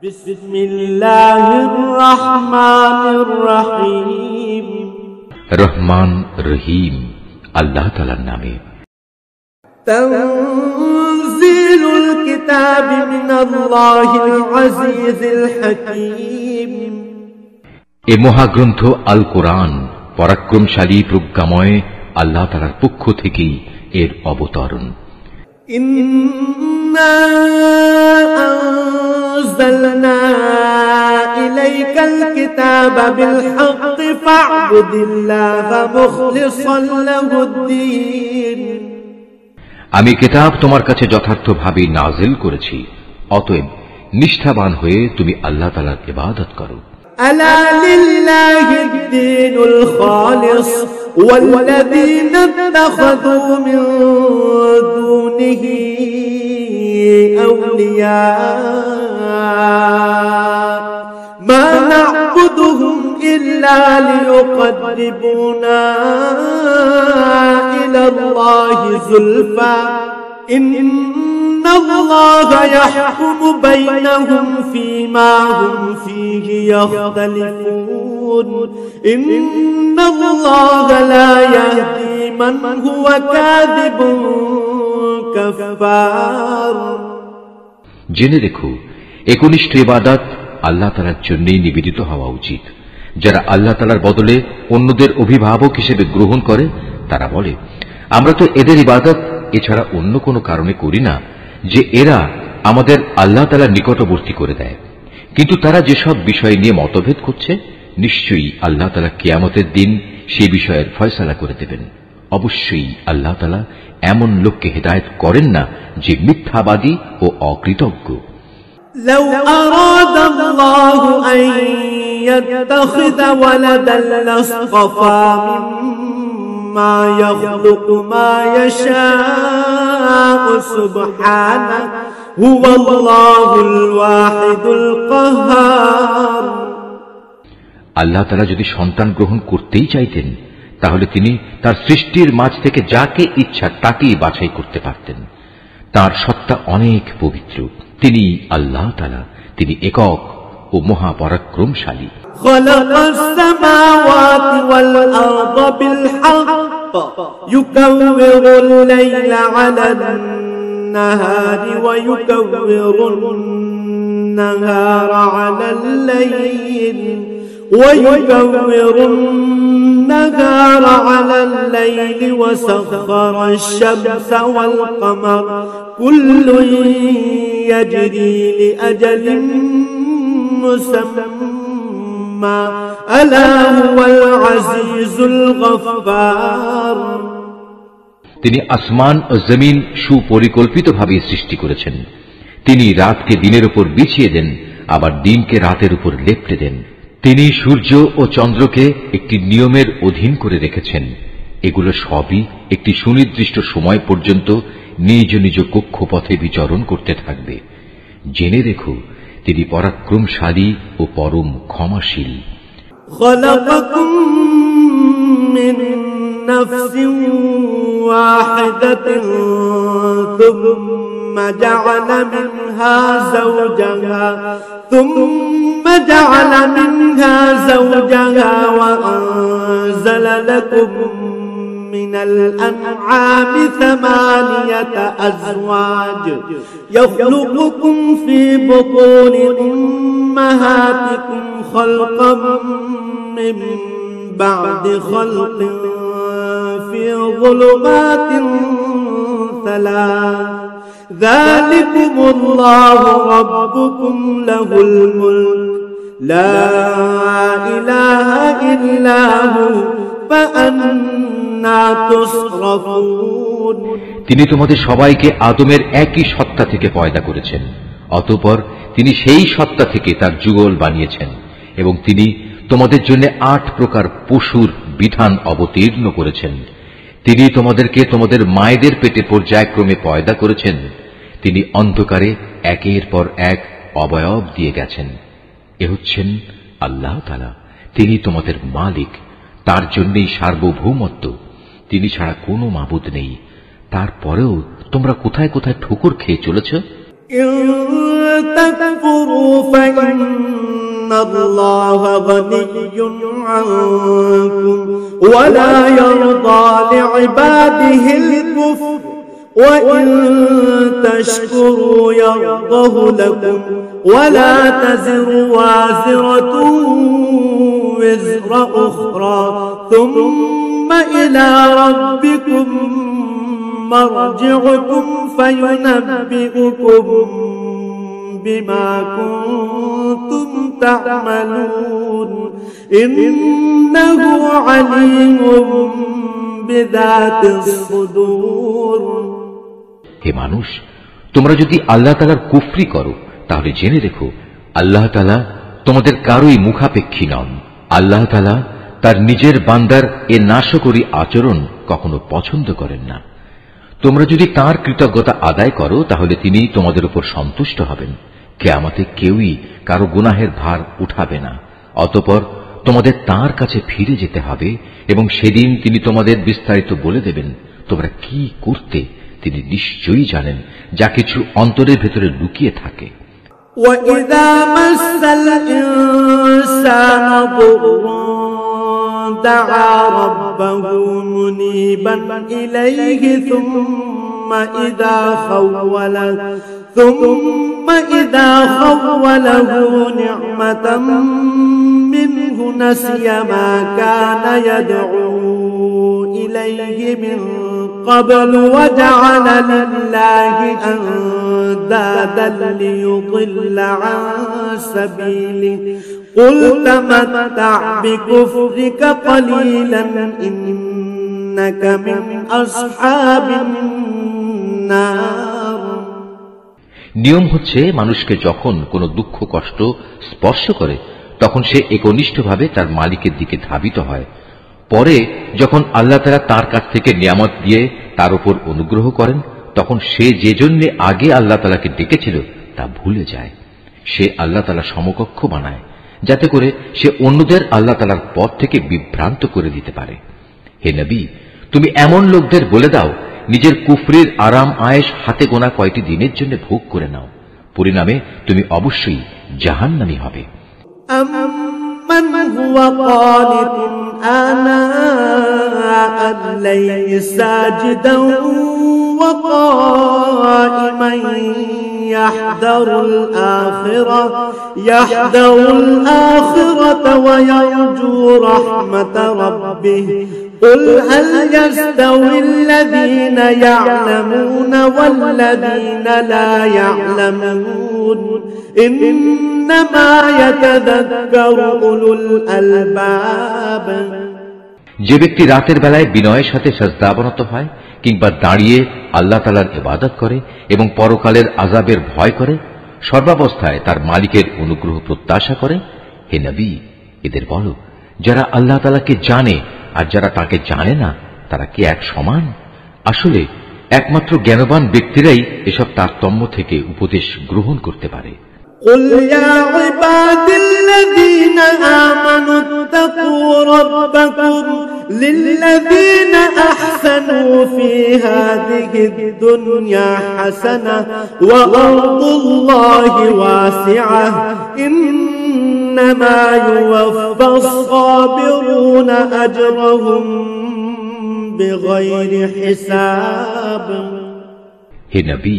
বিসমিল্লাহির রহমানির রহিম। রহমান রহিম আল্লাহ তাআলার নামে। তানজিলুল কিতাবি মিনাল্লাহিল আজিজিল হাকীম। এ মহাগ্রন্থ আল কোরআন পরাক্রমশালী প্রজ্ঞাময় আল্লাহ তাআলার পক্ষ থেকেই এর অবতরণ। ইন্না أنزلنا إليك الكتاب بالحق فاعبد الله مخلصا له الدين। আমি কিতাব তোমার কাছে যথার্থভাবে নাজিল করেছি, অতএব নিষ্ঠাবান হয়ে তুমি আল্লাহ তাআলার ইবাদত করো। ألا لله الدين الخالص والذين اتخذوا من دونه أولياء ما نعبدهم إلا ليقربونا إلى الله زلفى إن الله يحكم بينهم فيما هم فيه يختلفون إن الله لا يهدي من هو كاذب كفار। জেনে রেখো, একনিষ্ঠ ইবাদত আল্লাহ তাআলার জন্যই নিবেদিত হওয়া উচিত। যারা আল্লাহ তাআলার বদলে অন্যদের অভিভাবক হিসেবে গ্রহণ করে তারা বলে, আমরা তো এদের ইবাদত এছাড়া অন্য কোনো কারণে করি না যে এরা আমাদের আল্লাহ তাআলার নিকটবর্তী করে দেয়। কিন্তু তারা যেসব বিষয় নিয়ে মতভেদ করছে, নিশ্চয়ই আল্লাহ তাআলা কিয়ামতের দিন সেই বিষয়ের ফয়সালা করে দেবেন। অবশ্যই আল্লাহ তাআলা এমন লোককে হেদায়েত করেন না যে মিথ্যাবাদী ও অকৃতজ্ঞ। لو أراد الله أن يتخذ ولدا لاصطفى مما يخلق ما يشاء سبحانه هو الله الواحد القهار। আল্লাহ তাআলা যদি সন্তান গ্রহণ করতেই চাইতেন, তাহলে তিনি তার সৃষ্টির মাঝ থেকে যাকে ইচ্ছা তাকেই বাছাই করতে পারতেন। তার সত্তা অনেক পবিত্র। তিনি আল্লাহ তাআলা, তিনি একক ও মহাপরাক্রমশালী। খালাকাস সামাওয়াতি ওয়াল আরদা বিল হক ইউকাউবিরুল লাইলা আলান নাহারি ওয়া ইউকাউবিরুন নাহারা আলাল লাইল ويكور النهار على الليل وسخر الشمس والقمر كل يجري لأجل مسمى ألا هو العزيز الغفار। তিনি আসমান ও জমিন সুপরিকল্পিতভাবে সৃষ্টি করেছেন। তিনি রাতকে দিনের উপর বিছিয়ে দেন, আবার দিনকে রাতের উপর লেপ্টে দেন। তিনি সূর্য ও চন্দ্রকে একটি নিয়মের অধীন করে রেখেছেন। এগুলো সবই একটি সুনির্দিষ্ট সময় পর্যন্ত নিজ নিজ কক্ষপথে বিচরণ করতে থাকবে। জেনে রেখো, তিনি পরাক্রমশালী ও পরম ক্ষমাশীল। খালাকাকুম মিন নাফসিন ওয়াহিদাতিন থুম্মা জাআলা মিনহা যাওজাহা ثم جعل منها زوجها وأنزل لكم من الأنعام 8 أزواج يخلقكم في بطون أمهاتكم خلقا من بعد خلق في ظلمات 3 ذلكم الله ربكم له الملك لا إله إلا هو فأنا تصرفون। তিনি তোমাদের সবাইকে আদমের একই সত্তা থেকে পয়দা করেছেন, অতঃপর তিনি সেই সত্তা থেকে তার যুগল বানিয়েছেন এবং তিনি তোমাদের জন্য 8 প্রকার পশুর বিধান অবতীর্ণ করেছেন। তিনি তোমাদেরকে তোমাদের মায়েদের পেটে পর্যায়ক্রমে পয়দা করেছেন। তিনি অন্ধকারে একের পর এক অবয়ব দিয়ে গেছেন। এ হচ্ছেন আল্লাহ তাআলা, তিনি তোমাদের মালিক। তার জন্যই সার্বভৌমত্ব, তিনি ছাড়া কোনো মাবুদ নেই। তারপরেও তোমরা কোথায় কোথায় ঠোকর খেয়ে চলেছ। تكفروا فإن الله غني عنكم ولا يرضى لعباده الكفر وإن تشكروا يرضه لكم ولا تزر وازرة وزر أخرى ثم إلى ربكم مرجعكم فينبئكم بما كنتم تعملون إنه عليم بذات الصدور। হে মানুষ, তোমরা যদি আল্লাহ তাআলার কুফরি করো তাহলে জেনে রেখো আল্লাহ তাআলা তোমাদের কারোই মুখাপেক্ষী নন। আল্লাহ তাআলা তার নিজের বান্দার এ নাশকরী আচরণ কখনো পছন্দ করেন না। তোমরা যদি তাঁর কৃতজ্ঞতা আদায় করো তাহলে তিনি তোমাদের উপর সন্তুষ্ট হবেন। কিয়ামতে কেউই কারো গুনাহের ভার উঠাবে না। অতঃপর তোমাদের তাঁর কাছে ফিরে যেতে হবে এবং সেদিন তিনি তোমাদের বিস্তারিত বলে দেবেন তোমরা কি করতে। তিনি নিশ্চয়ই জানেন যা কিছু অন্তরের ভেতরে লুকিয়ে থাকে। وَإِذَا مَسَّ الْإِنسَانَ ضُرٌّ دَعَا رَبَّهُ مُنِيبًا إِلَيْهِ ثُمَّ إِذَا خَوَّلَهُ نِعْمَةً منه نسي ما كان يدعو إليه من قبل وجعل لله أندادا ليضل عن سبيله قل تمتع بكفرك قليلا إنك من أصحاب النار। নিয়ম হচ্ছে মানুষকে যখন কোনো দুঃখ কষ্ট স্পর্শ করে তখন সে একনিষ্ঠভাবে তার মালিকের দিকে ধাবিত হয়। পরে যখন আল্লাহ তাআলা তার কাছ থেকে নিয়ামত দিয়ে তার উপর অনুগ্রহ করেন তখন সে যে জন্য আগে আল্লাহ তাআলাকে ডেকেছিল তা ভুলে যায়। সে আল্লাহ তাআলা সমকক্ষ বানায় যাতে করে সে অন্যদের আল্লাহ তাআলার পথ থেকে বিভ্রান্ত করে দিতে পারে। হে নবী, তুমি এমন লোকদের বলে দাও নিজের কুফরির আরাম আয়েশ হাতে গোনা কয়টি দিনের জন্য ভোগ করে নাও, পরিণামে তুমি অবশ্যই জাহান্নামী হবে। أَمَّنْ هُوَ قَانِتٌ آنَاءَ اللَّيْلِ سَاجِدًا وَقَائِمًا يَحْذَرُ الْآخِرَةَ وَيَرْجُو رَحْمَةَ رَبِّهِ قُلْ هَلْ يَسْتَوِي الَّذِينَ يَعْلَمُونَ وَالَّذِينَ لَا يَعْلَمُونَ إِنَّمَا يَتَذَكَّرُ أُولُو الْأَلْبَابِ। যে ব্যক্তি রাতের বেলায় বিনয়ের সাথে সাজদাবনত হয় কিংবা দাঁড়িয়ে আল্লাহ তাআলার ইবাদত করে এবং পরকালের আযাবের ভয় করে, সর্বাবস্থায় তার মালিকের অনুগ্রহ প্রত্যাশা করে, হে নবী এদের বলো যারা আল্লাহ তাআলাকে জানে আর যারা তাকে জানে না তারা কি এক সমান? আসলে একমাত্র জ্ঞানবান ব্যক্তিরাই এসব তারতম্য থেকে উপদেশ গ্রহণ করতে পারে। قل يا عبادي الذين آمنوا اتقوا ربكم للذين أحسنوا في هذه الدنيا حسنة وأرض الله واسعة إنما يوفى الصابرون أجرهم بغير حساب। হে নবী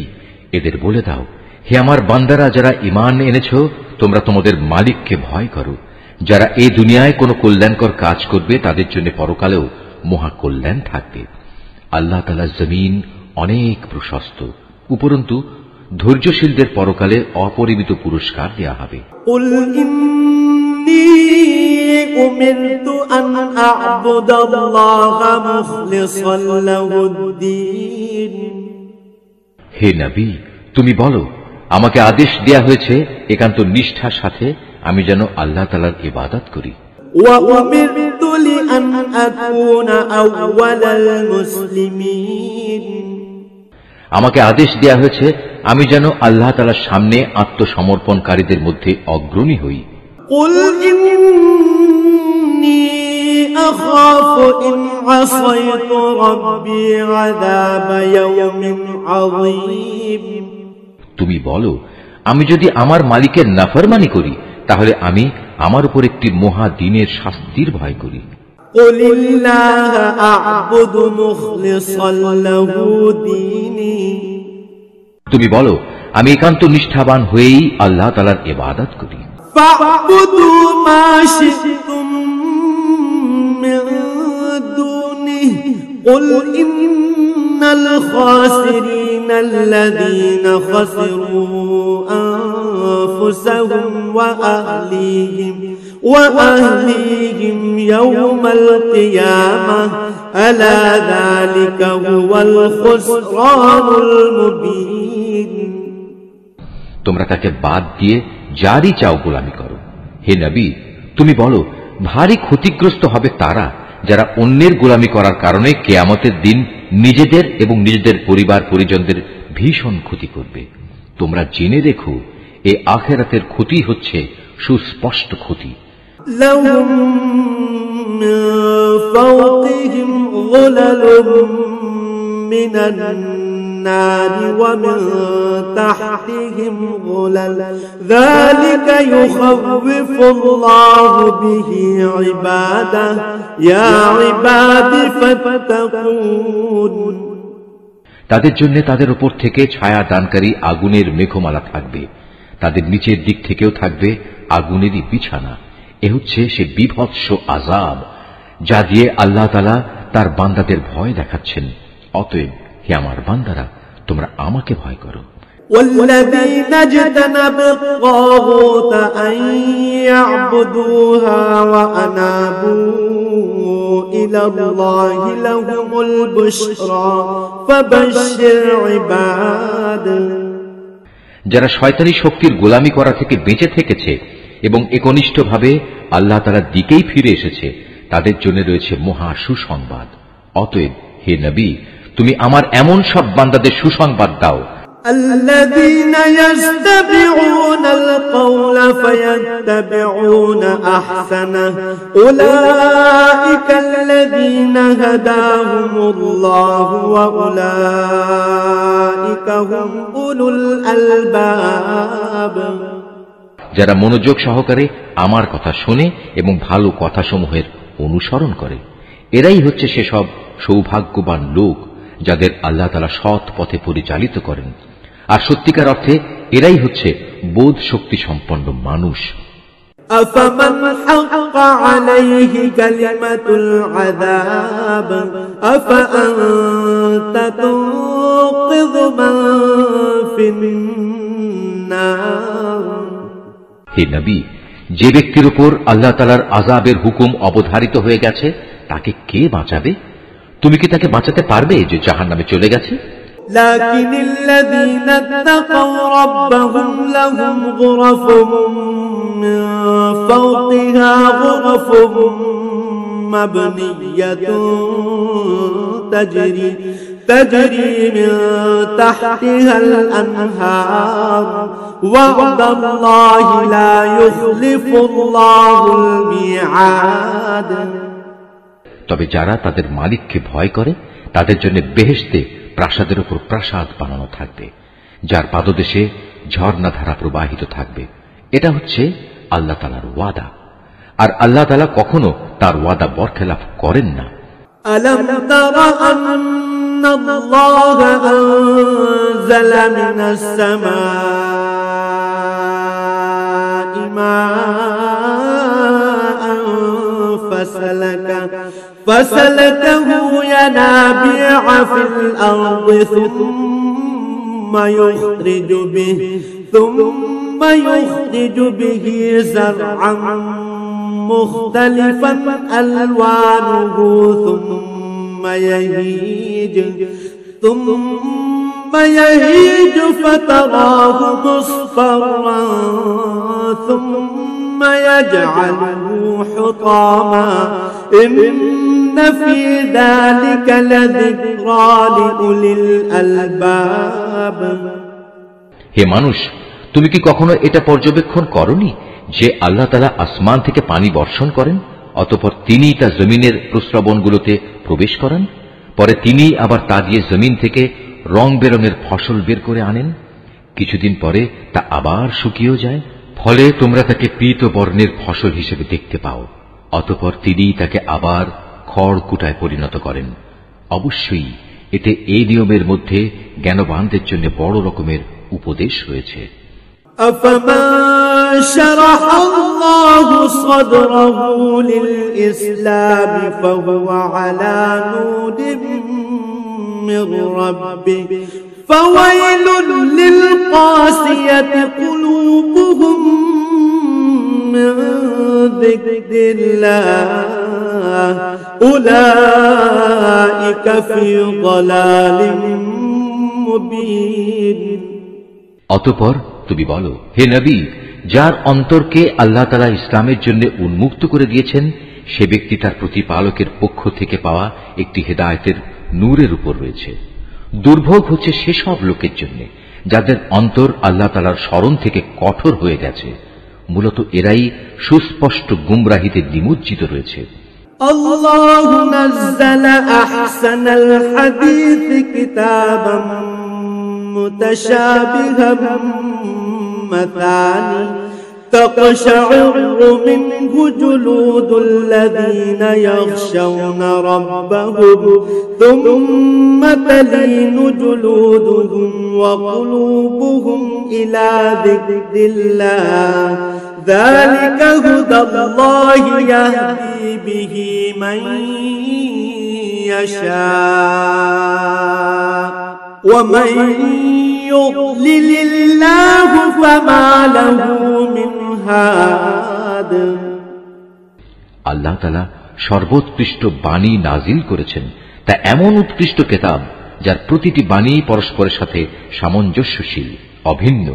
এদের বলে দাও, হে আমার বান্দারা যারা ঈমান এনেছ তোমরা তোমাদের মালিককে ভয় করো। যারা এই দুনিয়ায় কোনো কল্যাণকর কাজ করবে তাদের জন্য পরকালেও মহা কল্যাণ থাকবে। আল্লাহ তাআলার জমিন অনেক প্রশস্ত, উপরন্তু ধৈর্যশীলদের পরকালে অপরিমিত পুরস্কার দেয়া হবে। قل إني أمرت أن أعبد الله مخلصا له الدين। হে নবী তুমি বলো, আমাকে আদেশ দেয়া হয়েছে একান্ত নিষ্ঠার সাথে আমি যেন আল্লাহ তাআলার ইবাদত করি। وأمرت لأن أكون أول المسلمين। আমাকে আদেশ দেয়া হয়েছে আমি যেন আল্লাহ তাআলার সামনে আত্মসমর্পণকারীদের মধ্যে অগ্রণী হই। قل إني أخاف إن عصيت ربي عذاب يوم عظيم। তুমি বলো, আমি যদি আমার মালিকের নাফরমানি করি তাহলে আমি আমার উপর একটি মহা দিনের শাস্তির ভয় করি। قل الله أعبد مخلصا له ديني তুমি বলো আমি একান্ত নিষ্ঠাবান হয়েই আল্লাহ তাআলার ইবাদত করি। فاعبدوا ما شئتم من دونه قل إن الخاسرين الذين خسروا أنفسهم وأهليهم يوم القيامة ألا ذلك هو الخسران المبين। তোমরা তাকে বাদ দিয়ে যারই চাও গোলামি করো। হে নবী, তুমি বলো ভারী ক্ষতিগ্রস্ত হবে তারা যারা অন্যের গোলামি করার কারণে কিয়ামতের দিন নিজেদের এবং নিজেদের পরিবার পরিজনদের ভীষণ ক্ষতি করবে। তোমরা জেনে রেখো এই আখিরাতের ক্ষতি হচ্ছে সুস্পষ্ট ক্ষতি। لهم من فوقهم ظلل من النار ومن تحتهم ظلل ذلك يخوف الله به عباده يا عباد فاتقون। তাদের জন্য তাদের উপর থেকে ছায়া দানকারী আগুনের মেঘমালা থাকবে, তাদের নিচের দিক থেকেও থাকবে আগুনেরই বিছানা। এ হচ্ছে সে বিভৎস আযাব যা দিয়ে আল্লাহ তাআলা তার বান্দাদের ভয় দেখাচ্ছেন। অতএব হে আমার বান্দারা, তোমরা আমাকে ভয় করো। والذين اجتنبوا الطاغوت أن يعبدوها وأنابوا إلى الله لهم البشرى فبشر عباد। যারা শয়তানি শক্তির গোলামি করা থেকে বেঁচে থেকেছে এবং একনিষ্ঠভাবে আল্লাহ তাআলার দিকেই ফিরে এসেছে, তাদের জন্য রয়েছে মহা সুসংবাদ। অতএব হে নবী, তুমি আমার এমন সব বান্দাদের সুসংবাদ দাও الذين يستمعون القول فيتبعون أحسنه أولئك الذين هداهم الله وأولئك هم أولو الألباب। যারা মনোযোগ সহকারে আমার কথা শোনে এবং ভালো কথাসমূহের অনুসরণ করে, এরাই হচ্ছে সেসব সৌভাগ্যবান লোক যাদের আল্লাহ তাআলা সৎ পথে পরিচালিত করেন। আর সত্যিকার অর্থে এরাই হচ্ছে বোধ শক্তি সম্পন্ন মানুষ। أفمن حق عليه كلمة العذاب أفأنت تنقذ من في النار। হে নবী, যে ব্যক্তির উপর আল্লাহ তাআলার আযাবের হুকুম অবধারিত হয়ে গেছে তাকে কে বাঁচাবে? তুমি কি তাকে বাঁচাতে পারবে যে জাহান্নামে চলে গেছে? لكن الذين اتقوا ربهم لهم غرف من فوقها غرف مبنية تجري من تحتها الأنهار وعد الله لا يخلف الله الميعاد। তবে যারা তাদের মালিককে ভয় করে তাদের জন্য বেহেশতে প্রাসাদের উপর প্রাসাদ বানানো থাকবে, যার পাদদেশে ঝর্ণাধারা প্রবাহিত থাকবে। এটা হচ্ছে আল্লাহ তাআলার ওয়াদা, আর আল্লাহ তাআলা কখনো তার ওয়াদা বরখেলাফ করেন না। ألم تر أن الله أنزل من السماء ماء فسلكه ينابيع في الأرض ثم يخرج به زرعا مختلفا ألوانه ثم يهيج فتراه مصفرا ثم يجعله حطاما إن في ذلك لذكرى لأولي الألباب। হে মানুষ, তুমি কি কখনো এটা পর্যবেক্ষণ করনি যে আল্লাহ তাআলা আসমান থেকে পানি বর্ষণ করেন, অতঃপর তিনিই তা জমিনের প্রস্রবণগুলোতে প্রবেশ করান, পরে তিনিই আবার তা দিয়ে জমিন থেকে রং বেরঙের ফসল বের করে আনেন? কিছুদিন পরে তা আবার শুকিয়েও যায়। ফলে তোমরা তাকে পীত বর্ণের ফসল হিসেবে দেখতে পাও। অতঃপর তিনি তাকে আবার খড়কুটায় পরিণত করেন। অবশ্যই এতে এই নিয়মের মধ্যে জ্ঞানবানদের জন্য বড় রকমের উপদেশ রয়েছে। أفمن شرح الله صدره للإسلام فهو على نور من ربه فويل للقاسية قلوبهم من ذكر الله أولئك في ضلال مبين। অতঃপর তুমি বলো, হে নবী, যার অন্তরকে আল্লাহ তাআলা ইসলামের জন্য উন্মুক্ত করে দিয়েছেন, সে ব্যক্তি তার প্রতিপালকের পক্ষ থেকে পাওয়া একটি হেদায়েতের নূরের উপর রয়েছে। দুর্ভোগ হচ্ছে সেসব লোকের জন্য যাদের অন্তর আল্লাহ তাআলার স্মরণ থেকে কঠোর হয়ে গেছে। মূলত এরাই সুস্পষ্ট গুমরাহিতে নিমজ্জিত রয়েছে। আল্লাহু নাযালা আহসানাল হাদীস কিতাবাম মুতাশাবিহাম মাসানি تقشعر منه جلود الذين يخشون ربهم ثم تلين جلودهم وقلوبهم إلى ذكر الله ذلك هدى الله يهدي به من يشاء ومن يضلل الله فما له من هاد। আল্লাহ তাআলা সর্বোৎকৃষ্ট বাণী নাজিল করেছেন, তা এমন উৎকৃষ্ট কিতাব যার প্রতিটি বাণী পরস্পরের সাথে সামঞ্জস্যশীল, অভিন্ন,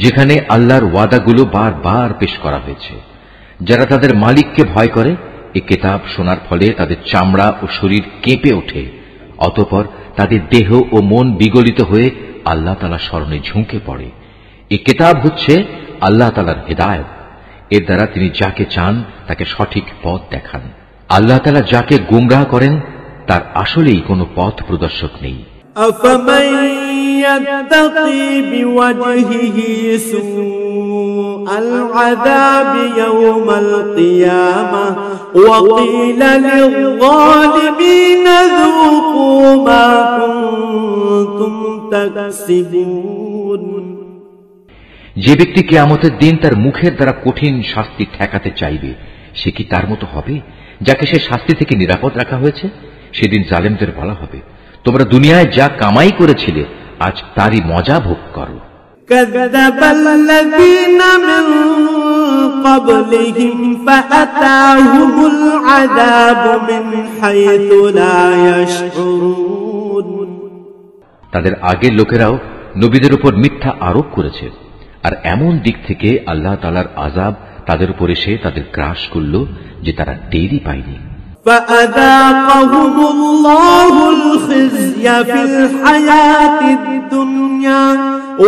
যেখানে আল্লাহর ওয়াদাগুলো বারবার পেশ করা হয়েছে। যারা তাদের মালিককে ভয় করে, এই কিতাব শোনার ফলে তাদের চামড়া ও শরীর কেঁপে ওঠে। অতঃপর তাদের দেহ ও মন বিগলিত হয়ে আল্লাহ তাআলার স্মরণে ঝুঁকে পড়ে। এই কিতাব হচ্ছে আল্লাহ তাআলার হেদায়েত। এর দ্বারা তিনি যাকে চান তাকে সঠিক পথ দেখান। আল্লাহ তাআলা যাকে গুমরাহ করেন তার আসলেই কোনো পথ প্রদর্শক নেই। أفمن يتقي بوجهه سوء العذاب يوم القيامة وقيل للظالمين ذوقوا ما كنتم تكسبون। যে ব্যক্তি কিয়ামতের দিন তার মুখের দ্বারা কঠিন শাস্তি ঠেকাতে চাইবে, সে কি তার মতো হবে যাকে সে শাস্তি থেকে নিরাপদ রাখা হয়েছে? সেদিন জালেমদের বলা হবে, তোমরা দুনিয়ায় যা কামাই করেছিলে আজ তারই মজা ভোগ করো। كذبَ الذين من قبلهم فأتاهم العذاب من حيث لا يشعرون। তাদের আগের লোকেরাও নবীদের উপর মিথ্যা আরোপ করেছে, আর এমন দিক থেকে আল্লাহ তাআলার আযাব তাদের উপর এসে তাদের গ্রাস করল যে তারা টেরই পায়নি। فأذاقهم الله الخزي في الحياة الدنيا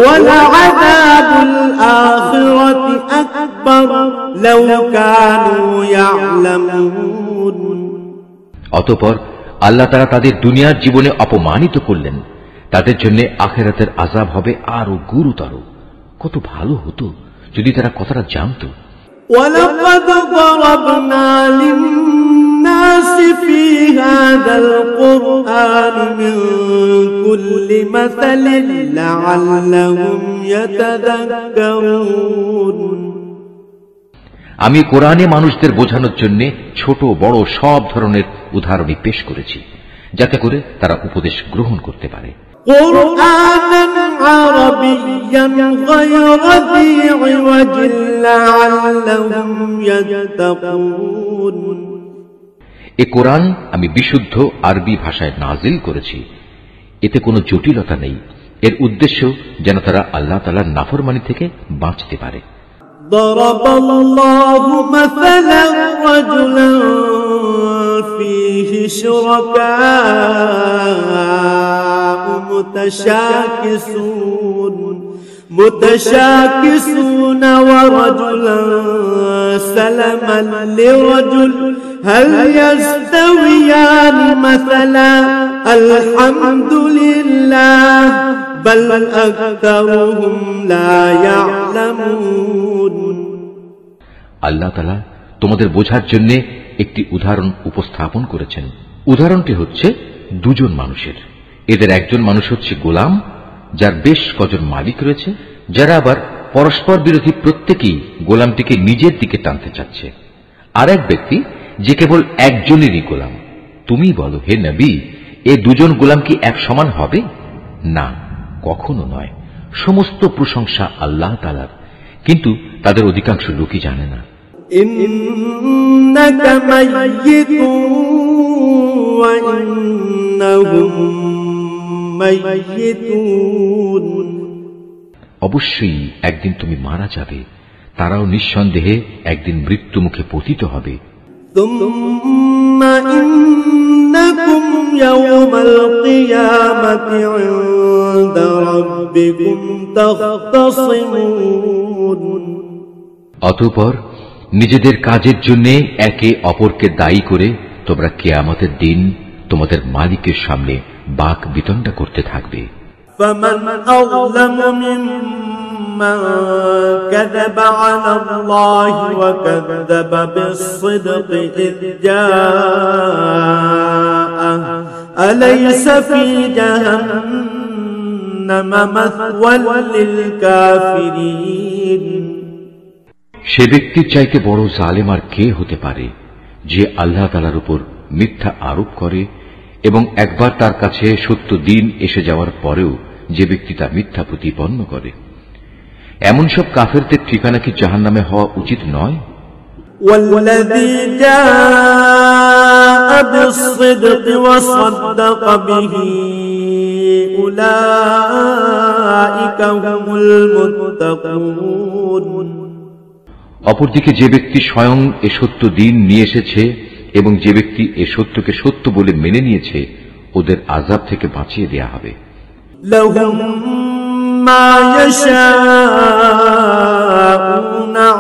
ولعذاب الآخرة أكبر لو كانوا يعلمون। অতঃপর আল্লাহ তাআলা তাদের দুনিয়ার জীবনে অপমানিত করলেন, তাদের জন্য আখিরাতের আযাব হবে আরো গুরুতর। কত ভালো হতো যদি তারা কথাটা জানত। ولقد ضربنا للناس في هذا القرآن من كل مثل لعلهم يتذكرون। আমি কোরআনে মানুষদের বোঝানোর জন্য ছোট বড় সব ধরনের উদাহরণই পেশ করেছি, যাতে করে তারা উপদেশ গ্রহণ করতে পারে। قرآنا عربيا غير ذي عوج لعلهم يتقون। এ কোরআন আমি বিশুদ্ধ আরবি ভাষায় নাজিল করেছি, এতে কোনো জটিলতা নেই। এর উদ্দেশ্য যেন তারা আল্লাহ তাআলার নাফরমানি থেকে বাঁচতে পারে। ضرب الله مثلا رجلا فيه شركاء متشاكسون ورجلا سلما لرجل هل يستويان مثلا الحمد لله بل أكثرهم لا يعلمون আল্লাহ তাআলা তোমাদের বোঝার জন্য একটি উদাহরণ উপস্থাপন করেছেন। উদাহরণটি হচ্ছে দুজন মানুষের। এদের একজন মানুষ হচ্ছে গোলাম, যার বেশ কজন মালিক রয়েছে, যারা আবার পরস্পর বিরোধী, প্রত্যেকেই গোলামটিকে নিজের দিকে টানতে চাচ্ছে। আর এক ব্যক্তি যে কেবল একজনেরই গোলাম। তুমি বলো, হে নবী, এ দুজন গোলাম কি এক সমান হবে? না, কখনো নয়। সমস্ত প্রশংসা আল্লাহ তাআলার, কিন্তু তাদের অধিকাংশ লোকই জানে না। ইন্নাকা মাইয়িতুন ওয়া ইন্নাহুম মাইয়িতুন, অবশ্যই একদিন তুমি মারা যাবে, তারাও নিঃসন্দেহে একদিন মৃত্যু মুখে পতিত হবে। সুম্মা ইন্নাকুম ইয়াওমাল কিয়ামাতি ইনদা রাব্বিকুম তাখতাসিমুন, অতঃপর নিজেদের কাজের জন্য একে অপরকে দায়ী করে তোমরা কিয়ামতের দিন তোমাদের মালিকের সামনে বাক বিতণ্ডা করতে থাকবে। فمن أظلم ممن كذب على الله وكذب بالصدق إذ جاءه أليس في جهنم مثوى للكافرين। সে ব্যক্তির চাইতে বড় জালেম আর কে হতে পারে, যে আল্লাহ তাআলার উপর মিথ্যা আরোপ করে এবং একবার তার কাছে সত্য দিন এসে যাওয়ার পরেও যে ব্যক্তি তা মিথ্যা প্রতিপন্ন করে। এমন সব কাফেরদের ঠিকানা কি জাহান্নামে হওয়া উচিত নয়? والذي جاء بالصدق وصدق به أولئك هم المتقون। অপরদিকে যে ব্যক্তি স্বয়ং এ সত্য দিন নিয়ে এসেছে এবং যে ব্যক্তি এ সত্যকে সত্য বলে মেনে নিয়েছে, ওদের আযাব থেকে বাঁচিয়ে দেয়া হবে। لهم ما يشاءون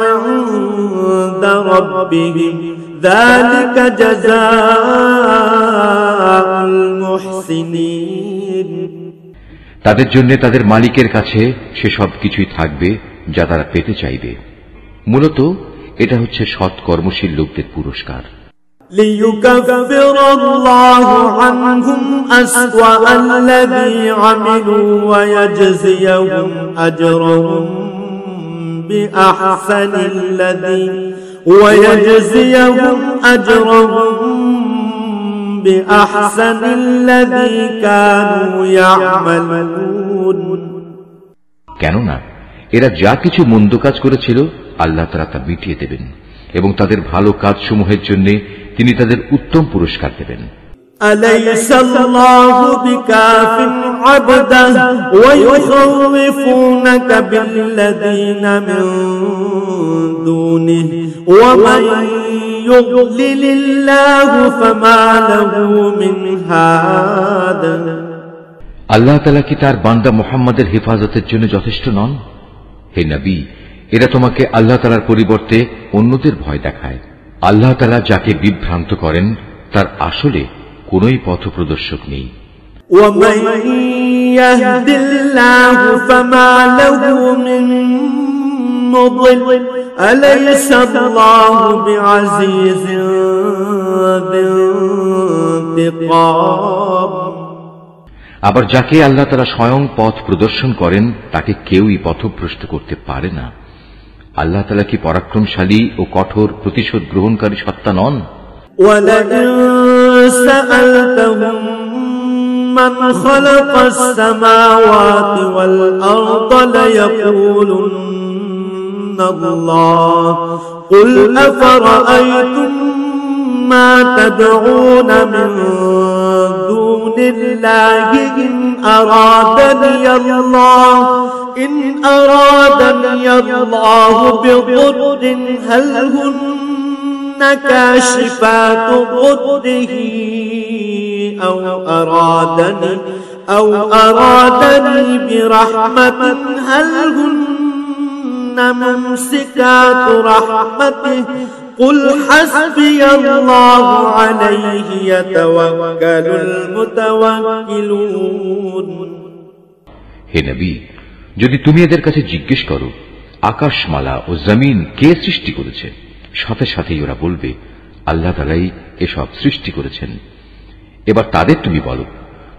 عند ربهم ذلك جزاء المحسنين। তাদের জন্য তাদের মালিকের কাছে সে সব কিছুই থাকবে যা তারা পেতে চাইবে। মূলত এটা হচ্ছে সৎ কর্মশীল লোকদের পুরস্কার। ليكفر الله عنهم أسوأ الذي عملوا ويجزيهم بأحسن الذي كانوا يعملون। কেননা এরা যা কিছু মন্দ কাজ করেছিল আল্লাহ তাআলা তা মিটিয়ে দেবেন এবং তাদের ভালো কাজসমূহের জন্য তিনি তাদের উত্তম পুরস্কার দেবেন। أليس الله بكاف عبده ويخوفونك بالذين من دونه ومن يضلل الله فما له من هاد। আল্লাহ তাআলা কি তার বান্দা মুহাম্মদের হেফাজতের জন্য যথেষ্ট নন? হে নবী, এরা তোমাকে আল্লাহ তাআলার পরিবর্তে অন্যদের ভয় দেখায়। আল্লাহ তাআলা যাকে বিভ্রান্ত করেন তার আসলে কোনই পথপ্রদর্শক নেই। ومن يهد الله فما له من مضل أليس الله بعزيز ذي انتقام। আবার যাকে আল্লাহ তাআলা স্বয়ং পথ প্রদর্শন করেন তাকে কেউই পথভ্রষ্ট করতে পারে না। আল্লাহ তাআলা কি পরাক্রমশালী ও কঠোর প্রতিশোধ গ্রহণকারী সত্তা নন? وَلَئِن سَأَلْتَهُم مَّنْ خَلَقَ السَّمَاوَاتِ وَالْأَرْضَ لَيَقُولُنَّ اللَّهُ قُلْ أَفَرَأَيْتُم مَّا تَدْعُونَ مِن دُونِ اللَّهِ إِنْ أَرَادَنِيَ اللَّهُ بِضُرٍّ هَلْ هُنَّ كَاشِفَاتُ ضُرِّهِ أَوْ أَرَادَنِي بِرَحْمَةٍ هَلْ هُنَّ ممسكات رحمته قل حسبي الله عليه يتوكل المتوكلون হে নবী, যদি তুমি এদের কাছে জিজ্ঞেস করো আকাশমালা ও জমিন কে সৃষ্টি করেছে, সাথে সাথেই ওরা বলবে আল্লাহ তাআলাই এসব সৃষ্টি করেছেন। এবার তাদের তুমি বলো,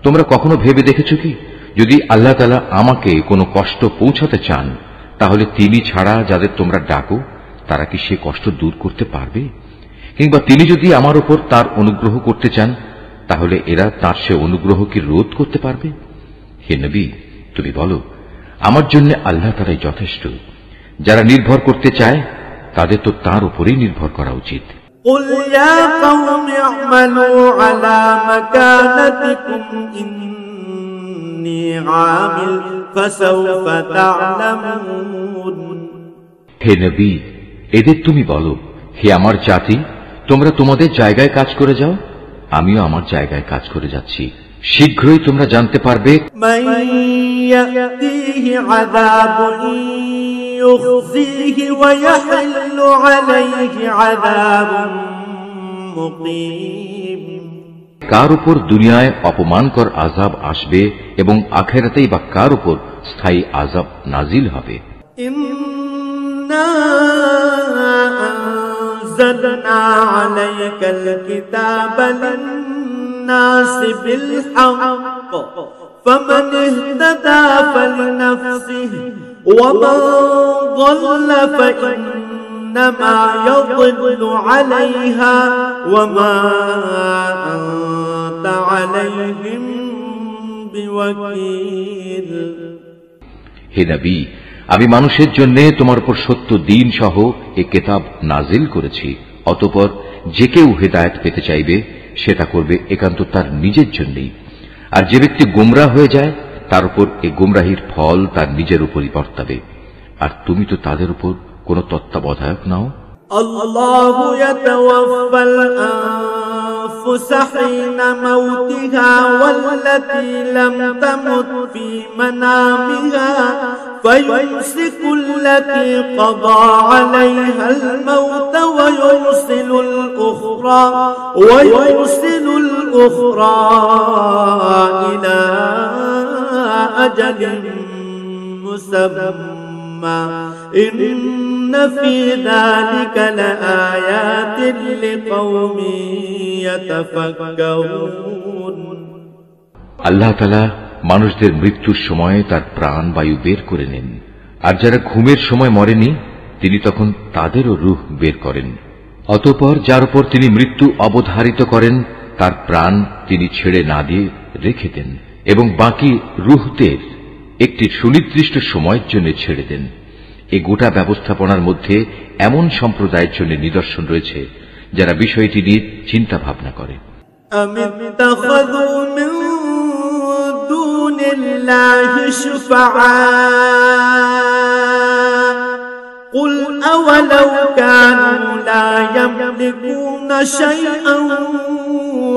তোমরা কখনো ভেবে দেখেছো কি, যদি আল্লাহ তাআলা আমাকে কোনো কষ্ট পৌঁছাতে চান, তাহলে তিনি ছাড়া যাদের তোমরা ডাকো তারা কি সে কষ্ট দূর করতে পারবে? কিংবা তিনি যদি আমার উপর তার অনুগ্রহ করতে চান, তাহলে এরা তার সে অনুগ্রহ কি রোধ করতে পারবে? হে নবী, তুমি বলো, আমার জন্য আল্লাহ তাআলাই যথেষ্ট। যারা নির্ভর করতে চায় তাদের তো তার উপরেই নির্ভর করা উচিত। قل يا قوم اعملوا على مكانتكم إني عامل فسوف تعلمون হে নবী, এদের তুমি বলো, হে আমার জাতি, তোমরা তোমাদের জায়গায় কাজ করে যাও, আমিও আমার জায়গায় কাজ করে যাচ্ছি। শীঘ্রই তোমরা জানতে পারবে من يأتيه عذاب يخزيه ويحل عليه عذاب مقيم কার উপর দুনিয়ায় অপমানকর আযাব আসবে এবং আখিরাতেই বা কার উপর স্থায়ী আযাব নাজিল হবে। إنا أنزلنا عليك الكتاب للناس بالحق فمن اهتدى فلنفسه ومن ضل فإنما يضل عليها وما أنت عليهم بوكيل হে নবী, আমি মানুষের জন্য তোমার উপর সত্য দ্বীন সহ এ কিতাব নাজিল করেছি। অতঃপর যে কেউ হেদায়েত পেতে চাইবে সেটা করবে একান্ত তার নিজের জন্যই, আর যে ব্যক্তি গোমরাহ হয়ে যায় তার উপর এ গোমরাহির ফল তার নিজের উপরই বর্তাবে। আর তুমি তো তাদের উপর কোন তত্ত্বাবধায়ক নাও। আল্লাহু ইয়াতাওয়াফাল আনফুস হিনা মাউতিহা ওয়াল্লাতী লাম তামুত ফী মানামিহা ফায়ুমসিকুল লাতী ক্বাদা আলাইহাল মাউত ওয়া ইউরসিলুল উখরা ইলা আজালিন মুসাম্মা ইন্না ফী যালিকা লাআয়াতিন লিকাওমিন ইয়াতাফাক্কারুন। আল্লাহ তাআলা মানুষদের মৃত্যুর সময় তার প্রাণ বায়ু বের করে নেন, আর যারা ঘুমের সময় মরেনি তিনি তখন তাদেরও রূহ বের করেন। অতঃপর যার উপর তিনি মৃত্যু অবধারিত করেন তার প্রাণ তিনি ছেড়ে না দিয়ে রেখে দেন এবং বাকি রূহদের একটি সুনির্দিষ্ট সময়ের জন্য ছেড়ে দেন। এই গোটা ব্যবস্থাপনার মধ্যে এমন সম্প্রদায়ের জন্য নিদর্শন রয়েছে যারা বিষয়টি নিয়ে চিন্তা ভাবনা করে। قل أولو كانوا لا يملكون شيئا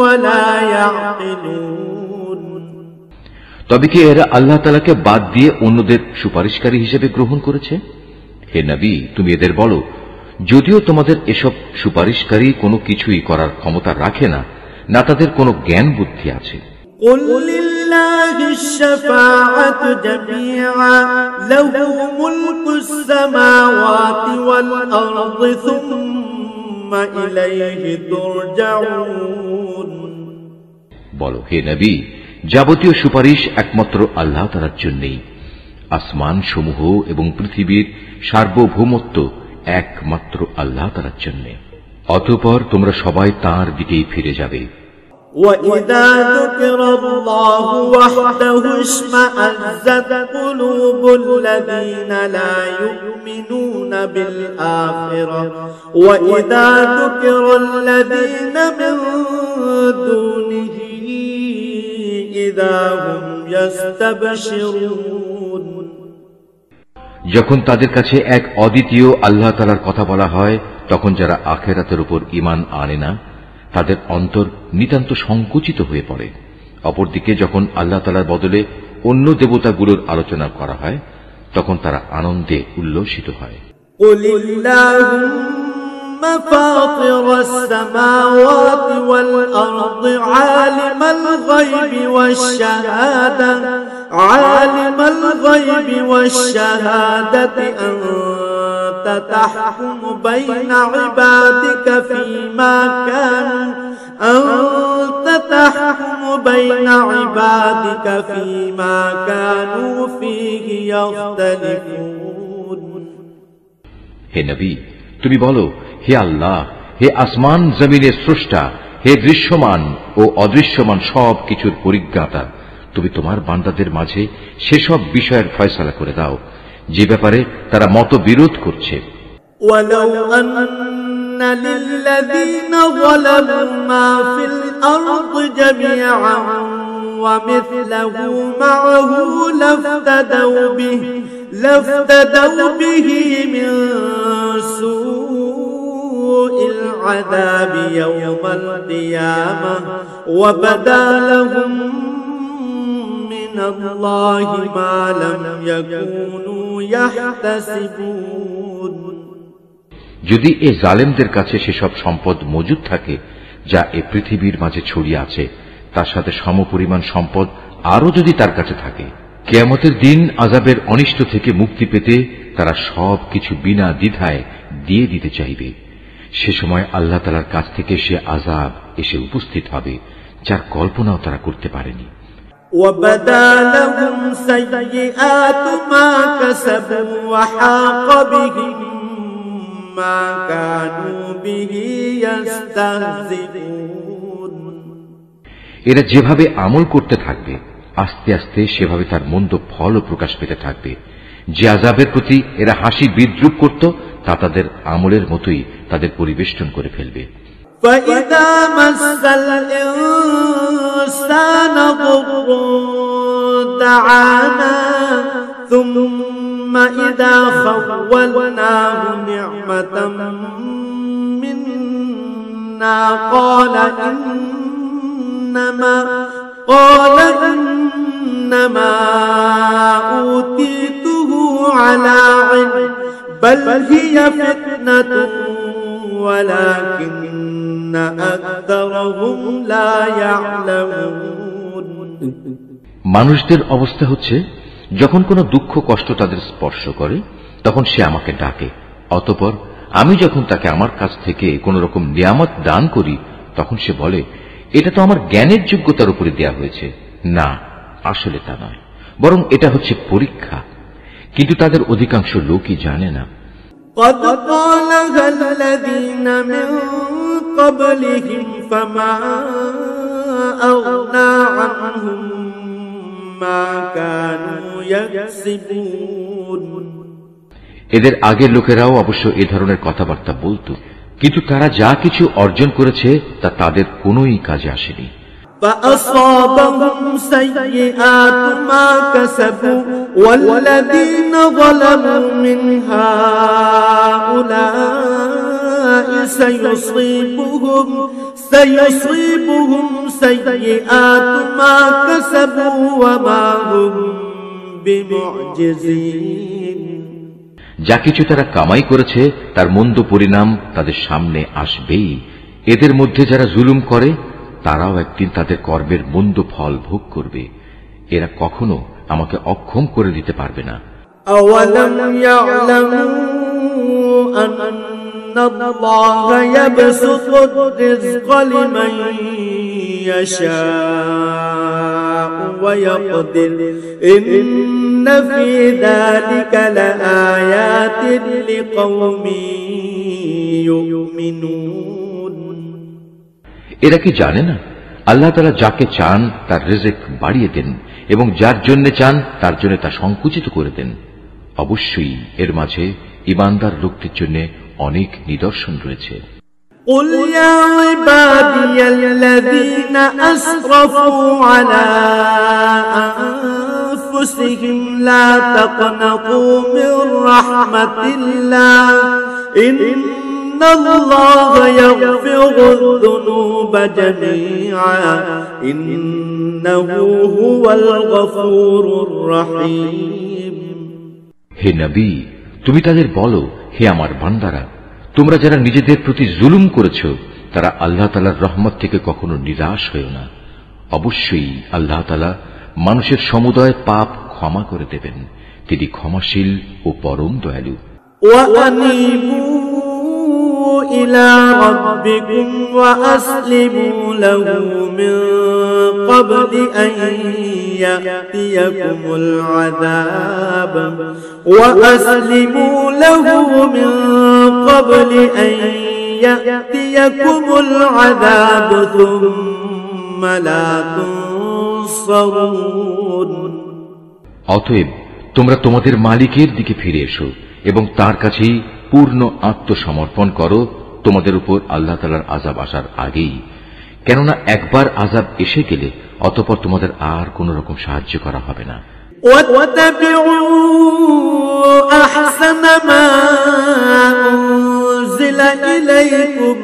ولا يعقلون তবে কি এরা আল্লাহ তাআলাকে বাদ দিয়ে অন্যদের সুপারিশকারী হিসেবে গ্রহণ করেছে? হে নবী, তুমি এদের বলো, যদিও তোমাদের এসব সুপারিশকারী কোনো কিছুই করার ক্ষমতা রাখে না, না তাদের কোনো জ্ঞান বুদ্ধি আছে। قل لله الشفاعة جميعا له ملك السماوات والأرض ثم إليه ترجعون বলো, হে নবী, যাবতীয় সুপারিশ একমাত্র আল্লাহ তাআলার জন্যই। আসমান সমূহ এবং পৃথিবীর সার্বভৌমত্ব একমাত্র আল্লাহ তাআলার জন্য। অতঃপর তোমরা সবাই তাঁর দিকেই ফিরে যাবে। وَإِذَا ذُكِرَ اللَّهُ وَحْدَهُ اشْمَأَزَّتْ قُلُوبُ الَّذِينَ لَا يُؤْمِنُونَ بِالْآخِرَةِ وَإِذَا ذُكِرَ الَّذِينَ مِن دُونِهِ إِذَا هُمْ يَسْتَبْشِرُونَ যখন তাদের কাছে এক অদ্বিতীয় আল্লাহ তাআলার কথা বলা হয়, তখন যারা আখিরাতের উপর ঈমান আনে না তাদের অন্তর নিতান্ত সংকুচিত হয়ে পড়ে। অপরদিকে যখন আল্লাহ তাআলার বদলে অন্য দেবতাগুলোর আলোচনা করা হয় তখন তারা আনন্দে উল্লসিত হয়। فاطر السماوات والأرض عالم الغيب والشهادة أنت تحكم بين عبادك فيما كانوا فيه يختلفون। হে নবী, তুমি বলো, হে আল্লাহ, হে আসমান জমিনের স্রষ্টা, হে দৃশ্যমান ও অদৃশ্যমান সব কিছুর পরিজ্ঞাতা, তুমি তোমার বান্দাদের মাঝে সেসব বিষয়ের ফয়সালা করে দাও যে ব্যাপারে তারা মতবিরোধ করছে। ওয়ালাউ আন্না লিল্লাযীনা যালামু মা ফিল আরদি জামিআন ওয়া মিথলুহু মা'আহু লাফতাদাউ বিহি মিন সু'ইল আযাবি ইয়াওমাল কিয়ামাহ ওয়া বাদা লাহুম মিনাল্লাহি মা লাম ইয়াকুনু ইয়াহতাসিবুন। যদি এ জালেমদের কাছে সেসব সম্পদ মজুদ থাকে যা এ পৃথিবীর মাঝে ছড়িয়ে আছে, তার সাথে সমপরিমাণ সম্পদ আরো যদি তার কাছে থাকে, কিয়ামতের দিন আযাবের অনিষ্ট থেকে মুক্তি পেতে তারা সব কিছু বিনা দ্বিধায় দিয়ে দিতে চাইবে। সে সময় আল্লাহ তাআলার কাছ থেকে সে আযাব এসে উপস্থিত হবে যার কল্পনাও তারা করতে পারেনি। وَبَدَا لَهُمْ سَيِّئَاتُ مَا كَسَبُوا وَحَاقَ بِهِم مَّا كَانُوا بِهِ يَسْتَهْزِئُونَ। এরা যেভাবে আমল করতে থাকবে, আস্তে আস্তে সেভাবে তার মন্দ ফলও প্রকাশ পেতে থাকবে। যে আযাবের প্রতি এরা হাসি বিদ্রুপ করত, তা তাদের আমলের মতোই তাদের পরিবেষ্টন করে ফেলবে। فَإِذَا مَسَّ الْإِنسَانَ ضُرٌّ دَعَانَا ثُمَّ إِذَا خَوَّلْنَاهُ نِعْمَةً مِنَّا قَالَ إِنَّمَا أُوتِيتُهُ عَلَى عِلْمٍ بَلْ هِيَ فِتْنَةٌ وَلَكِنَّ أَكْثَرَهُمْ لَا يَعْلَمُونَ। মানুষদের অবস্থা হচ্ছে, যখন কোনো দুঃখ কষ্ট তাদের স্পর্শ করে তখন সে আমাকে ডাকে, অতঃপর আমি যখন তাকে আমার কাছ থেকে কোন রকম নিয়ামত দান করি তখন সে বলে, এটা তো আমার জ্ঞানের যোগ্যতার উপরে দেয়া হয়েছে। না, আসলে তা নয়, বরং এটা হচ্ছে পরীক্ষা। কিন্তু তাদের অধিকাংশ লোকই জানে না। قد قالها الذين من قبلهم فما أغنى عنهم ما كانوا يكسبون। এদের আগের লোকেরাও অবশ্য এ ধরনের কথাবার্তা বলতো, কিন্তু তারা যা কিছু অর্জন করেছে তা তাদের কোনোই কাজে আসেনি। فأصابهم سيئات ما كسبوا والذين ظلموا من هؤلاء سيصيبهم سيئات ما كسبوا وما هم بمعجزين। যা কিছু তারা কামাই করেছে তার মন্দ পরিণাম তাদের সামনে আসবেই। এদের মধ্যে যারা জুলুম করে তারাও একদিন তাদের কর্মের মন্দ ফল ভোগ করবে। এরা কখনো আমাকে অক্ষম করে দিতে পারবে না। أَوَلَمْ يَعْلَمُوا أَنَّ اللَّهَ يَبْسُطُ الرِّزْقَ لِمَن يَشَاءُ وَيَقْدِرُ إِنَّ فِي ذَلِكَ لَآيَاتٍ لِقَوْمٍ يُؤْمِنُونَ। এরা কি জানে না আল্লাহ তাআলা যাকে চান তার রিজিক বাড়িয়ে দেন এবং যার জন্য চান তার জন্য তা সংকুচিত করে দেন। অবশ্যই এর মাঝে ঈমানদার লোকদের জন্য অনেক নিদর্শন রয়েছে। قُلْ يَا عِبَادِيَ الَّذِينَ أَسْرَفُوا عَلَى أَنفُسِهِمْ لَا تَقْنَطُوا مِنْ رَحْمَةِ اللَّهِ إِنَّ اللَّهَ يَغْفِرُ الذُّنُوبَ جَمِيعًا إِنَّهُ هُوَ الْغَفُورُ الرَّحِيمُ। হে নবী, তুমি তাদের বলো, হে আমার বান্দারা, তোমরা যারা নিজেদের প্রতি জুলুম করেছ তারা আল্লাহ তাআলার রহমত থেকে কখনো নিরাশ হয়েও না। অবশ্যই আল্লাহ তাআলা মানুষের সমুদয় পাপ ক্ষমা করে দেবেন। তিনি ক্ষমাশীল ও পরম দয়ালু। وأنيبوا إلى ربكم وأسلموا له من قبل أن يأتيكم العذاب وأسلموا له من قبل أن يأتيكم العذاب ثم لا تنصرون। অতএব তোমরা তোমাদের মালিকের দিকে ফিরে এসো এবং তার কাছেই পূর্ণ আত্মসমর্পণ করো তোমাদের উপর আল্লাহ তাআলার আযাব আসার আগেই, কেননা একবার আযাব এসে গেলে অতঃপর তোমাদের আর কোন রকম সাহায্য করা হবে না। واتبعوا أحسن ما أنزل إليكم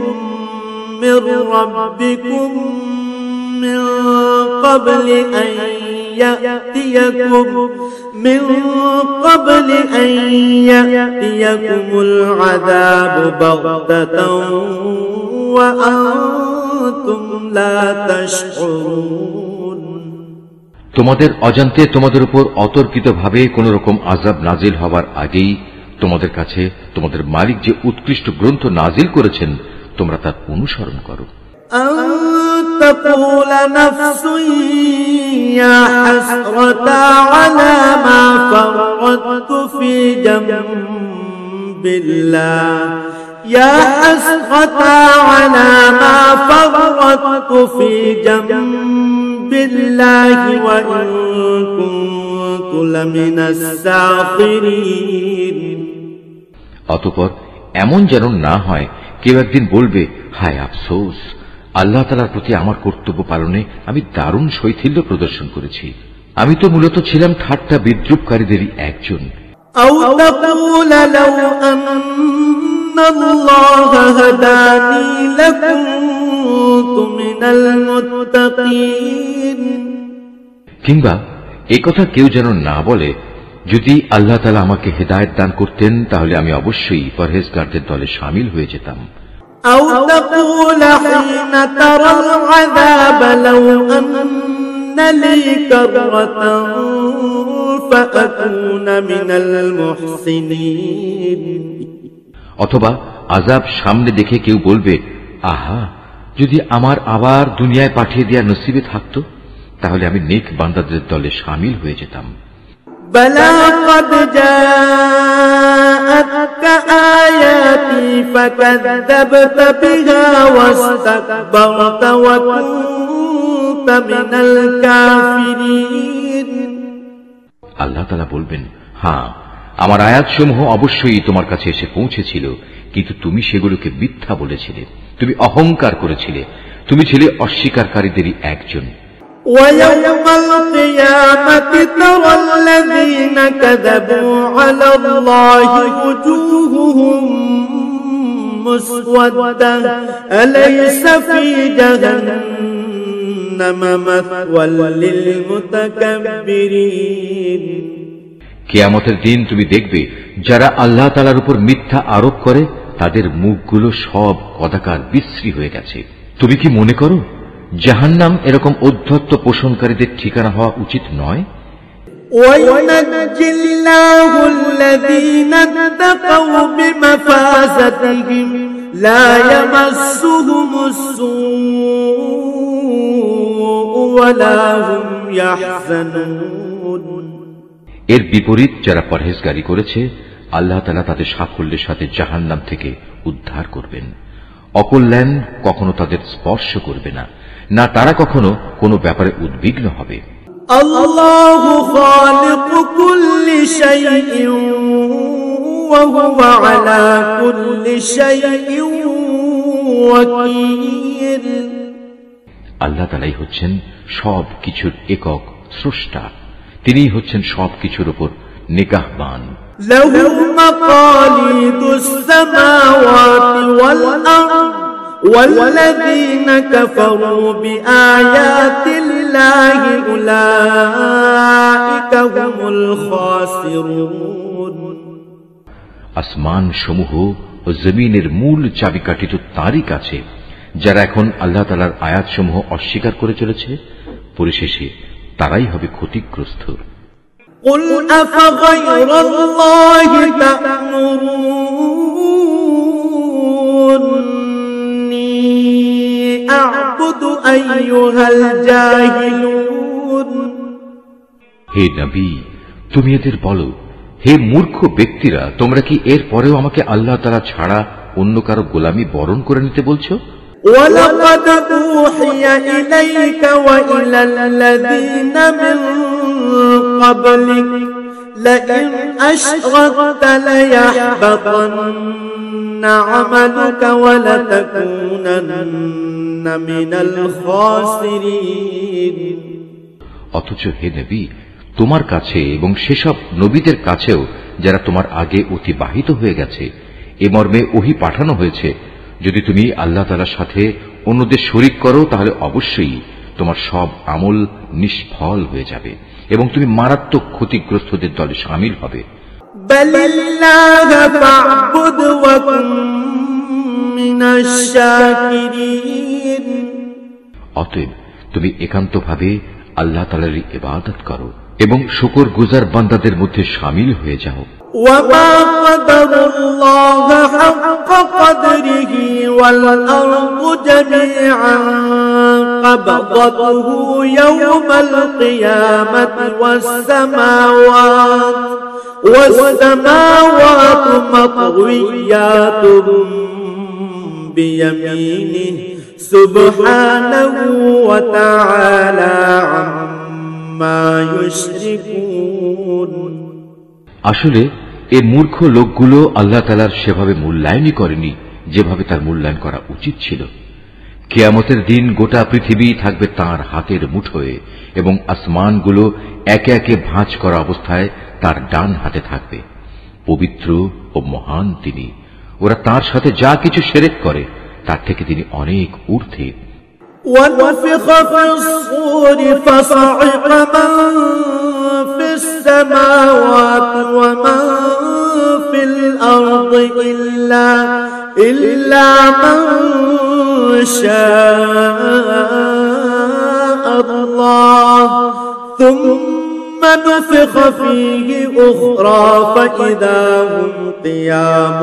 من ربكم من قبل أن يأتيكم العذاب بغتة وأنتم لا تشعرون। তোমাদের অজান্তে তোমাদের উপর অতর্কিতভাবে কোন রকম আযাব নাজিল হবার আগেই তোমাদের কাছে তোমাদের মালিক যে উৎকৃষ্ট গ্রন্থ নাজিল করেছেন তোমরা তার অনুসরণ করো। أن تقول نفس يا حسرة على ما فرطت في جنب الله يا حسرة على ما فرطت في جنب الله وإن كنت لمن الساخرين। অতঃপর এমন যেন না হয় কেউ একদিন বলবে, হায় আফসোস, আল্লাহ তাআলার প্রতি আমার কর্তব্য পালনে আমি দারুণ শৈথিল্য প্রদর্শন করেছি। আমি তো মূলত ছিলাম ঠাট্টা বিদ্রুপকারীদেরই একজন। أو تقول لو أن الله هداني لكنت من المتقين। কিংবা একথা কেউ যেন না বলে, যদি আল্লাহ তাআলা আমাকে হেদায়েত দান করতেন তাহলে আমি অবশ্যই পরহেজগারদের দলে শামিল হয়ে যেতাম। أو تقول حين ترى العذاب لو أن لي كرة فأكون من المحسنين। অথবা আযাব সামনে দেখে কেউ বলবে, আহা, যদি আমার আবার দুনিয়ায় পাঠিয়ে দেওয়ার নসিবে থাকতো তাহলে আমি নেক বান্দাদের দলে শামিল হয়ে যেতাম। بلى قد جاءتك آياتي فكذبت بها واستكبرت وكنت من الكافرين। আল্লাহ তাআলা বলবেন, হ্যাঁ, আমার আয়াতসমূহ অবশ্যই তোমার কাছে এসে পৌঁছেছিল, কিন্তু তুমি সেগুলোকে মিথ্যা বলেছিলে, তুমি অহংকার করেছিলে, তুমি ছিলে অস্বীকারীদেরই একজন। ويوم القيامة ترى الذين كذبوا على الله وجوههم مسودة أليس في جهنم مثوى للمتكبرين। কিয়ামতের দিন তুমি দেখবে যারা আল্লাহ তাআলার উপর মিথ্যা আরোপ করে তাদের মুখগুলো সব কদাকার বিশ্রী হয়ে গেছে। তুমি কি মনে করো জাহান্নাম এরকম উদ্ধত্ত পোষণকারীদের ঠিকানা হওয়া উচিত নয়? وينجي الله الذين اتقوا بمفازتهم لا يمسهم السوء ولا هم يحزنون। এর বিপরীত যারা পরহেজগারি করেছে আল্লাহ তাআলা তাদের সাফল্যের সাথে জাহান্নাম থেকে উদ্ধার করবেন। অকল্যাণ কখনো তাদের স্পর্শ করবে না, না তারা কখনো কোনো ব্যাপারে উদ্বিগ্ন হবে। আল্লাহু খালিকু কুল্লি শাইইন ওয়া হুয়া আলা কুল্লি শাইইন ওয়াকিল। আল্লাহ তাআলাই হচ্ছেন সব কিছুর একক স্রষ্টা, তিনিই হচ্ছেন সব কিছুর উপর নিগাহবান। লাহু মাকালিদুস সামাওয়াতি ওয়াল আরদ والذين كفروا بآيات الله أولئك هم الخاسرون। আসমান সমূহ ও জমিনের মূল চাবিকাঠি তো তারই কাছে। যারা এখন আল্লাহ তাআলার আয়াতসমূহ অস্বীকার করে চলেছে, পরিশেষে তারাই হবে ক্ষতিগ্রস্ত। قُلْ أَفَغَيْرَ اللَّهِ تَأْمُرُونِّي أَعْبُدُ أَيُّهَا الْجَاهِلُونَ। হে নবী, তুমি এদের বলো, হে মূর্খ ব্যক্তিরা, তোমরা কি এর পরেও আমাকে আল্লাহ তাআলা ছাড়া অন্য কারো গোলামি বরণ করে নিতে বলছো? وَلَقَدْ أُوحِيَ إِلَيْكَ وَإِلَى الَّذِينَ مِن قَبْلِكَ لَئِنْ أَشْرَكْتَ لَيَحْبَطَنَّ عَمَلُكَ وَلَتَكُونَنَّ مِنَ الْخَاسِرِينَ। অথচ হে নবী, তোমার কাছে এবং সেসব নবীদের কাছেও যারা তোমার আগে অতিবাহিত হয়ে গেছে এ মর্মে ওহী পাঠানো হয়েছে, যদি তুমি আল্লাহ তাআলার সাথে অন্যদের শরীক করো তাহলে অবশ্যই তোমার সব আমল নিষ্ফল হয়ে যাবে এবং তুমি মারাত্মক ক্ষতিগ্রস্তদের দলে শামিল হবে। বালিল্লাহ ফা'বুদ ওয়া কুন মিনাশ শাকিরিন। অতএব তুমি একান্তভাবে আল্লাহ তাআলার ইবাদত করো এবং শুকরগুজার বান্দাদের মধ্যে শামিল হয়ে যাও। وما قدر الله حق قدره والأرض جميعا قبضته يوم القيامة والسماوات مطويات بيمينه سبحانه وتعالى عما يشركون। আসলে এই মূর্খ লোকগুলো আল্লাহ তাআলার সেভাবে মূল্যায়নই করেনি যেভাবে তার মূল্যায়ন করা উচিত ছিল। কিয়ামতের দিন গোটা পৃথিবী থাকবে তাঁর হাতের মুঠোয় এবং আসমানগুলো একে একে ভাঁজ করা অবস্থায় তার ডান হাতে থাকবে। পবিত্র ও মহান তিনি। ওরা তাঁর সাথে যা কিছু শিরক করে তার থেকে তিনি অনেক ঊর্ধ্বে। ونفخ في الصور فصعق من في السماوات ومن في الأرض إلا من شاء الله ثم نفخ فيه أخرى فإذا هم قيام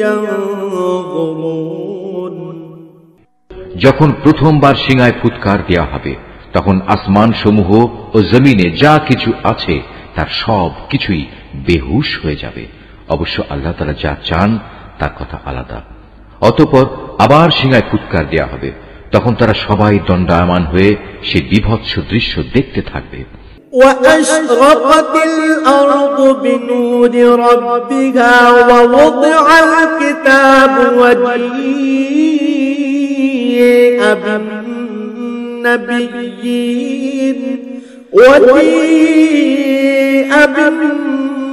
ينظرون। যখন প্রথমবার সিংহায় ফুৎকার দেওয়া হবে তখন আসমান সমূহ ও জমিনে যা কিছু আছে তার সব কিছুই বেহুশ হয়ে যাবে। অবশ্য আল্লাহ তাআলা যা চান তার কথা আলাদা। অতঃপর আবার সিংহায় ফুৎকার দেওয়া হবে, তখন তারা সবাই দণ্ডায়মান হয়ে সে বিভৎস দৃশ্য দেখতে থাকবে। وأشرقت الأرض بنور ربها ووضع الكتاب وجيء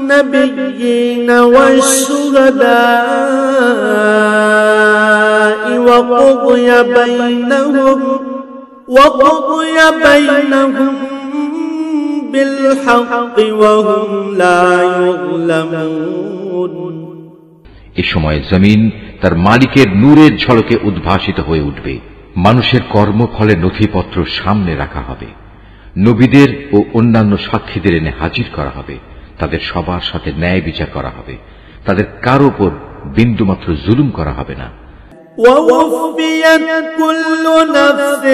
بالنبيين والشهداء وقضي بينهم بالحق وهم لا يظلمون। এ সময় জমিন তার মালিকের নূরের ঝলকে উদ্ভাসিত হয়ে উঠবে। মানুষের কর্মফলের নথিপত্র সামনে রাখা হবে। নবীদের ও অন্যান্য সাক্ষীদের এনে হাজির করা হবে। তাদের সবার সাথে ন্যায় বিচার করা হবে। তাদের কারো উপর বিন্দুমাত্র জুলুম করা হবে না। ووفيت كل نفس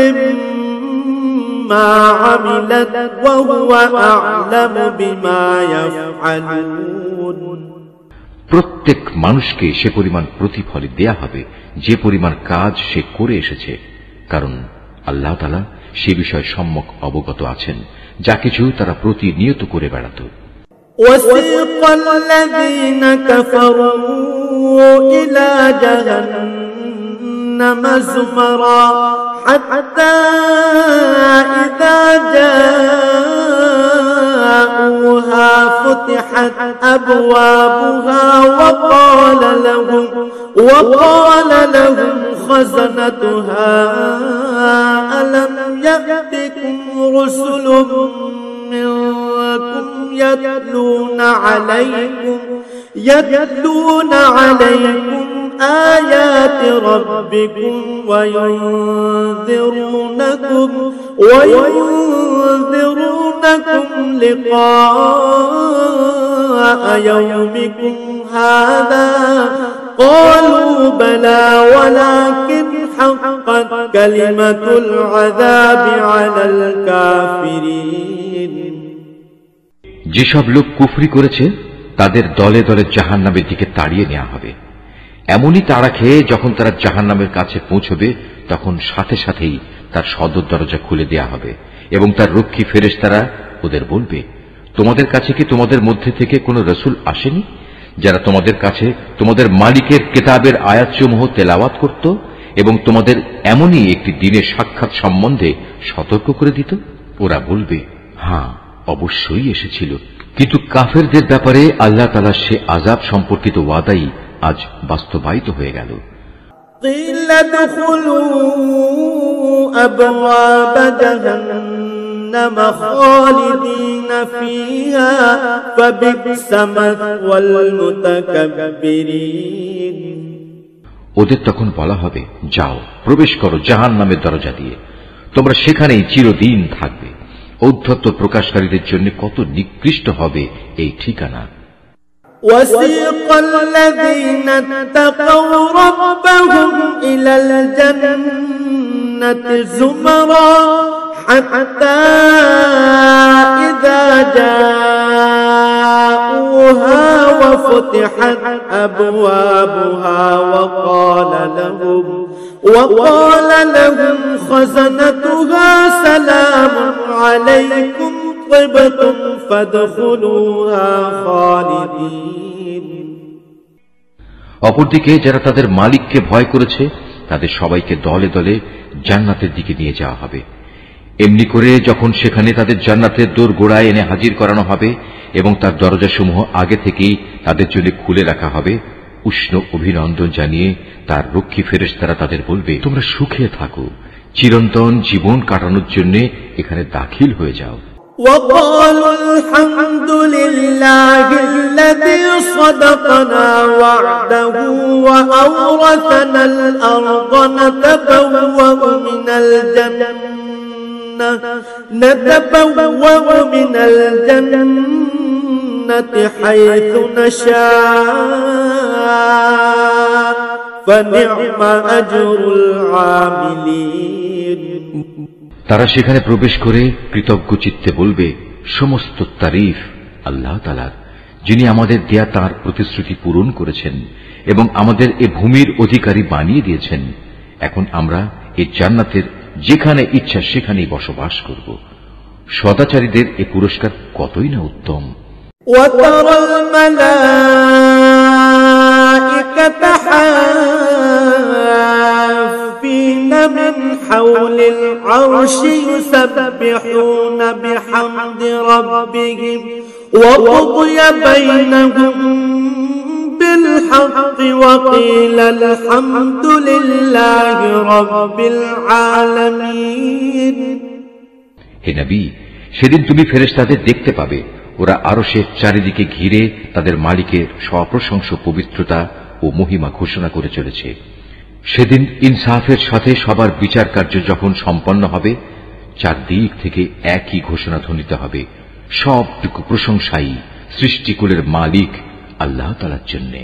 ما عملت وهو أعلم بما يفعلون। প্রত্যেক মানুষকে সে পরিমাণ প্রতিফল দেয়া হবে যে পরিমাণ কাজ সে করে এসেছে, কারণ আল্লাহ তাআলা সে বিষয়ে সম্যক অবগত আছেন যা কিছু তারা প্রতিনিয়ত করে বেড়াত। وسيق الذين كفروا إلى جهنم زمرا حتى إذا جاءوها فتحت أبوابها وقال لهم خزنتها ألم يأتكم رسل منكم يتلون عليكم آيات ربكم وينذرونكم لقاء يومكم هذا قالوا بلى ولكن حقت كلمة العذاب على الكافرين যেসব লোক কুফরি করেছে তাদের দলে দলে জাহান্নামের দিকে তাড়িয়ে নেওয়া হবে। এমনই তাড়া খেয়ে যখন তারা জাহান্নামের কাছে পৌঁছবে তখন সাথে সাথেই তার সদর দরজা খুলে দেয়া হবে এবং তার রক্ষী ফেরেশতারা ওদের বলবে, তোমাদের কাছে কি তোমাদের মধ্যে থেকে কোনো রসুল আসেনি যারা তোমাদের কাছে তোমাদের মালিকের কিতাবের আয়াতসমূহ তেলাওয়াত করত এবং তোমাদের এমনই একটি দিনের সাক্ষাৎ সম্বন্ধে সতর্ক করে দিত? ওরা বলবে, হ্যাঁ অবশ্যই এসেছিল। কিন্তু কাফেরদের ব্যাপারে আল্লাহ তাআলার সে আযাব সম্পর্কিত ওয়াদাই আজ বাস্তবায়িত হয়ে গেল। قيل ادخلوا أبواب جهنم خالدين فيها فبئس مثوى المتكبرين ওদের তখন বলা হবে, যাও প্রবেশ করো জাহান্নামের দরজা দিয়ে, তোমরা সেখানেই চিরদিন থাকবে। ঔদ্ধত্য প্রকাশকারীদের জন্য কত নিকৃষ্ট হবে এই ঠিকানা। وسيق الذين اتقوا ربهم إلى الجنة زمرا حتى إذا جاءوها وفتحت أبوابها وقال لهم خزنتها سلام عليكم طبتم فادخلوها خالدين অপরদিকে যারা তাদের মালিককে ভয় করেছে তাদের সবাইকে দলে দলে জান্নাতের দিকে নিয়ে যাওয়া হবে। এমনি করে যখন সেখানে তাদের জান্নাতের দোরগোড়ায় এনে হাজির করানো হবে এবং তার দরজাসমূহ আগে থেকেই তাদের জন্য খুলে রাখা হবে, উষ্ণ অভিনন্দন জানিয়ে তার রক্ষী ফেরেশতারা তাদের বলবে, তোমরা সুখে থাকো, চিরন্তন জীবন কাটানোর জন্য এখানে দাখিল হয়ে যাও। وقالوا الحمد لله الذي صدقنا وعده وأورثنا الأرض نتبوأ من الجنة حيث نشاء فنعم أجر العاملين তারা সেখানে প্রবেশ করে কৃতজ্ঞ চিত্তে বলবে, সমস্ত তারিফ আল্লাহ তাআলার, যিনি আমাদের দেয়া তাঁর প্রতিশ্রুতি পূরণ করেছেন এবং আমাদের এ ভূমির অধিকারী বানিয়ে দিয়েছেন। এখন আমরা এই জান্নাতের যেখানে ইচ্ছা সেখানেই বসবাস করব। সদাচারীদের এ পুরস্কার কতই না উত্তম। وترى الملائكة حافين من حول العرش يسبحون بحمد ربهم وقضي بينهم بالحق وقيل الحمد لله رب العالمين হে নবী, সেদিন তুমি ফেরেশতাদের দেখতে পাবে, ওরা আরশের চারিদিকে ঘিরে তাদের মালিকের সপ্রশংস পবিত্রতা ও মহিমা ঘোষণা করে চলেছে। সেদিন ইনসাফের সাথে সবার বিচার কার্য যখন সম্পন্ন হবে, চারদিক থেকে একই ঘোষণা ধ্বনিত হবে, সবটুকু প্রশংসাই সৃষ্টিকুলের মালিক আল্লাহ তাআলার জন্যে।